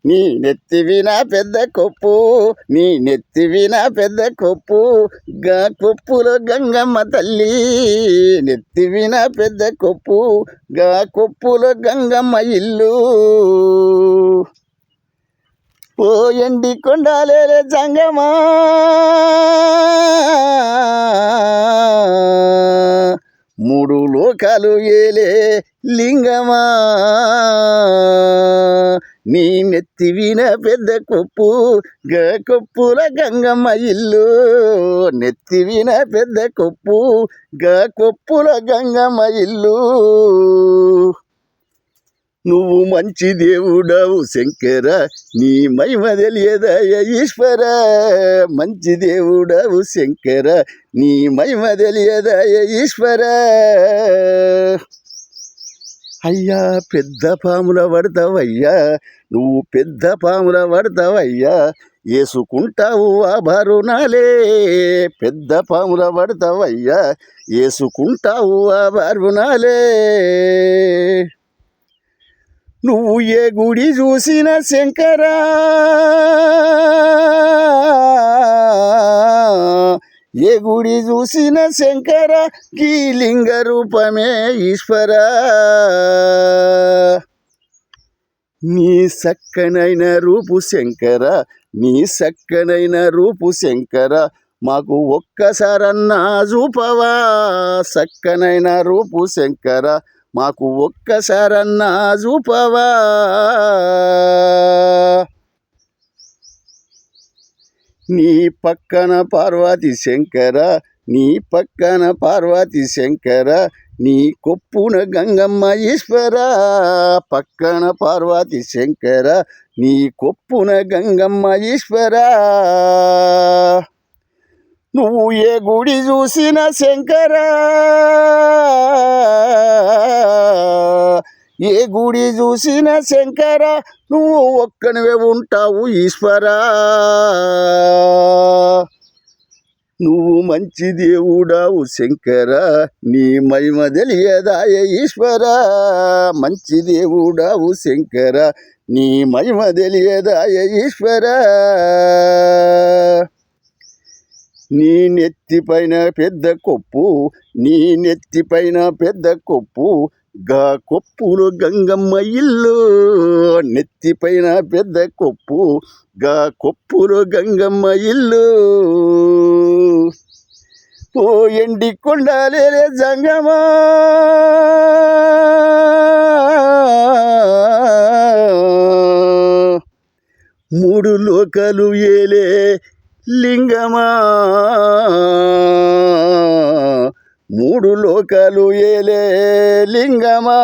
నీ నెత్తివిన పెద్ద కొప్పు, నీ నెత్తివిన పెద్ద కొప్పు, కొప్పులో గంగమ్మ తల్లి. నెత్తివిన పెద్ద కొప్పు, కొప్పులో గంగమ్మ ఇల్లు. ఓ ఎండి కొండాలే జంగమా, మూడు లోకాలు ఏలే లింగమా. నీ నెత్తివిన పెద్ద కొప్పు, కొప్పుల గంగమ్మ ఇల్లు. నెత్తివిన పెద్ద కొప్పు, కొప్పుల గంగమ్మ ఇల్లు. నువ్వు మంచి దేవుడవు శంకర, నీ మహిమ తెలియదయ ఈశ్వర. మంచి దేవుడవు శంకర, నీ మహిమ తెలియదయ ఈశ్వర. అయ్యా పెద్ద పాముల పడతావయ్యా, నువ్వు పెద్ద పాముల పడతావయ్యా. వేసుకుంటావు ఆభరణాలే, పెద్ద పాముల పడతావయ్యా. వేసుకుంటావు ఆభరణాలే. నువ్వు ఏ గుడి చూసిన శంకరా, ఏ గుడి చూసిన శంకర, ఈ లింగ రూపమే ఈశ్వర. నీ సక్కనైన రూపు శంకర, నీ సక్కనైన రూపు శంకర, మాకు ఒక్కసారన్నా చూపవా. సక్కనైన రూపు శంకర, మాకు ఒక్కసారన్నా చూపవా. నీ పక్కన పార్వతి శంకర, నీ పక్కన పార్వతి శంకర, నీ కొప్పున గంగమ్మ ఈశ్వర. పక్కన పార్వతి శంకర, నీ కొప్పున గంగమ్మ ఈశ్వర. నువ్వు ఏ గుడి చూసిన శంకర, ఏ గుడి చూసిన శంకర, నువ్వు ఒక్కనివే ఉంటావు ఈశ్వర. నువ్వు మంచి దేవుడావు శంకర, నీ మహిమ తెలియదాయ ఈశ్వర. మంచి దేవుడావు శంకర, నీ మహిమ తెలియదాయ ఈశ్వర. నీ నెత్తిపైన పెద్ద కొప్పు, నీ నెత్తిపైన పెద్ద కొప్పు, కొప్పులో గంగమ్మ ఇల్లు. నెత్తిపైన పెద్ద కొప్పు, కొప్పులో గంగమ్మ ఇల్లు. ఓ ఎండి కొండాలే జంగమా, మూడు లోకాలు ఏలే లింగమా. మూడు లోకాలు ఏలే లింగమా.